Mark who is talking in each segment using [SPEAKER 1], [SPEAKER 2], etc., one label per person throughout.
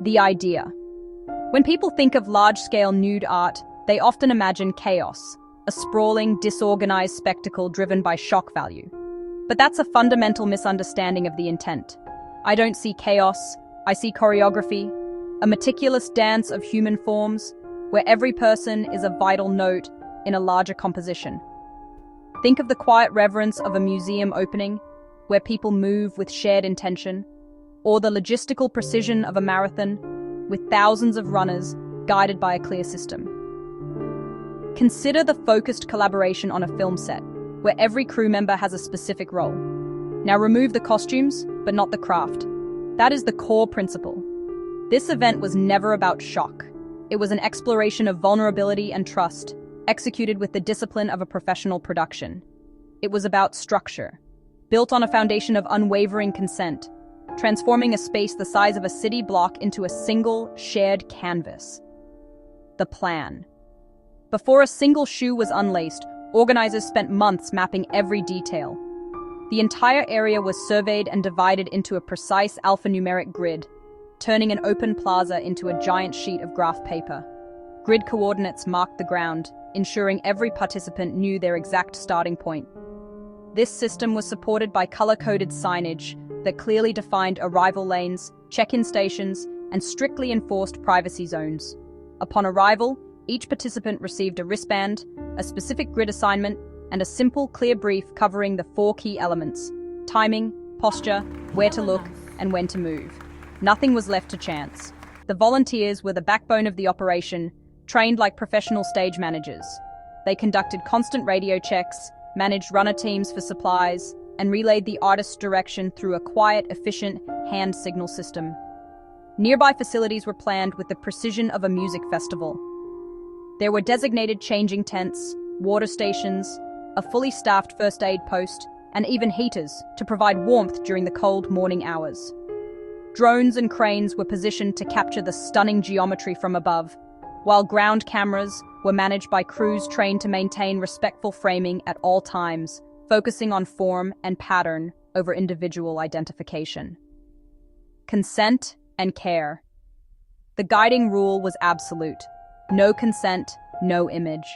[SPEAKER 1] the idea. When people think of large-scale nude art, they often imagine chaos, a sprawling, disorganized spectacle driven by shock value. But that's a fundamental misunderstanding of the intent. I don't see chaos, I see choreography, a meticulous dance of human forms, where every person is a vital note in a larger composition. Think of the quiet reverence of a museum opening, where people move with shared intention, or the logistical precision of a marathon, with thousands of runners guided by a clear system. Consider the focused collaboration on a film set, where every crew member has a specific role. Now remove the costumes, but not the craft. That is the core principle. This event was never about shock. It was an exploration of vulnerability and trust, executed with the discipline of a professional production. It was about structure, built on a foundation of unwavering consent, transforming a space the size of a city block into a single, shared canvas. The plan. Before a single shoe was unlaced, organizers spent months mapping every detail. The entire area was surveyed and divided into a precise alphanumeric grid, turning an open plaza into a giant sheet of graph paper. Grid coordinates marked the ground, ensuring every participant knew their exact starting point. This system was supported by color-coded signage that clearly defined arrival lanes, check-in stations, and strictly enforced privacy zones. Upon arrival, each participant received a wristband, a specific grid assignment, and a simple, clear brief covering the 4 key elements: timing, posture, where to look, and when to move. Nothing was left to chance. The volunteers were the backbone of the operation, trained like professional stage managers. They conducted constant radio checks, managed runner teams for supplies, and relayed the artist's direction through a quiet, efficient hand signal system. Nearby facilities were planned with the precision of a music festival. There were designated changing tents, water stations, a fully staffed first aid post, and even heaters to provide warmth during the cold morning hours. Drones and cranes were positioned to capture the stunning geometry from above, while ground cameras were managed by crews trained to maintain respectful framing at all times, focusing on form and pattern over individual identification. Consent and care. The guiding rule was absolute. No consent, no image.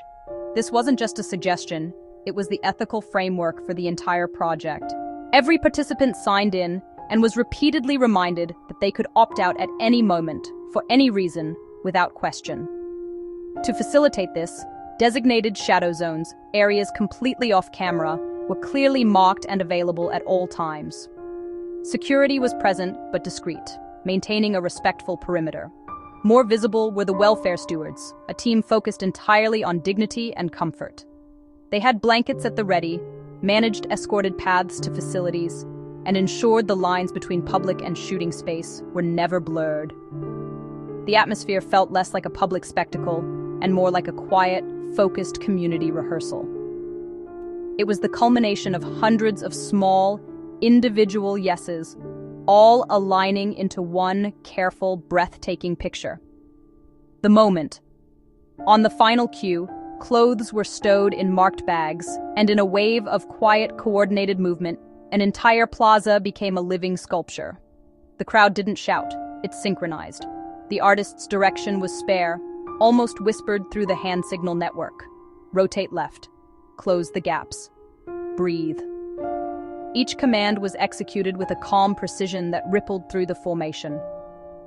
[SPEAKER 1] This wasn't just a suggestion, it was the ethical framework for the entire project. Every participant signed in and was repeatedly reminded that they could opt out at any moment, for any reason, without question. To facilitate this, designated shadow zones, areas completely off camera, were clearly marked and available at all times. Security was present but discreet, maintaining a respectful perimeter. More visible were the welfare stewards, a team focused entirely on dignity and comfort. They had blankets at the ready, managed escorted paths to facilities, and ensured the lines between public and shooting space were never blurred. The atmosphere felt less like a public spectacle and more like a quiet, focused community rehearsal. It was the culmination of hundreds of small, individual yeses, all aligning into one careful, breathtaking picture. The moment. On the final cue, clothes were stowed in marked bags, and in a wave of quiet, coordinated movement, an entire plaza became a living sculpture. The crowd didn't shout, it synchronized. The artist's direction was spare, almost whispered through the hand signal network. Rotate left. Close the gaps. Breathe. Each command was executed with a calm precision that rippled through the formation.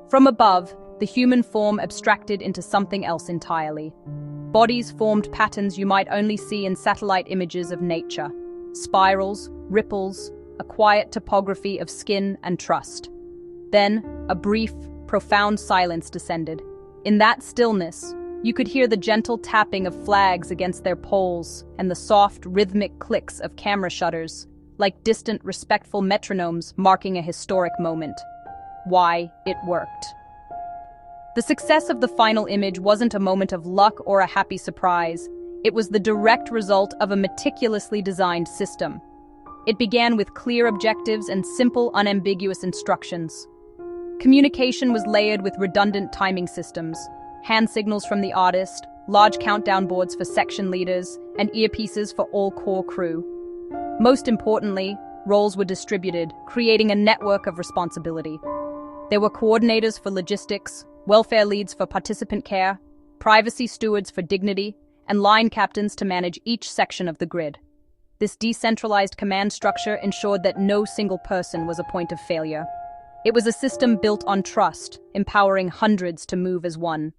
[SPEAKER 1] From above, the human form abstracted into something else entirely. Bodies formed patterns you might only see in satellite images of nature. Spirals, ripples, a quiet topography of skin and trust. Then, a brief, profound silence descended. In that stillness, you could hear the gentle tapping of flags against their poles and the soft, rhythmic clicks of camera shutters, like distant, respectful metronomes marking a historic moment. Why it worked. The success of the final image wasn't a moment of luck or a happy surprise. It was the direct result of a meticulously designed system. It began with clear objectives and simple, unambiguous instructions. Communication was layered with redundant timing systems, hand signals from the artist, large countdown boards for section leaders, and earpieces for all core crew. Most importantly, roles were distributed, creating a network of responsibility. There were coordinators for logistics, welfare leads for participant care, privacy stewards for dignity, and line captains to manage each section of the grid. This decentralized command structure ensured that no single person was a point of failure. It was a system built on trust, empowering hundreds to move as one.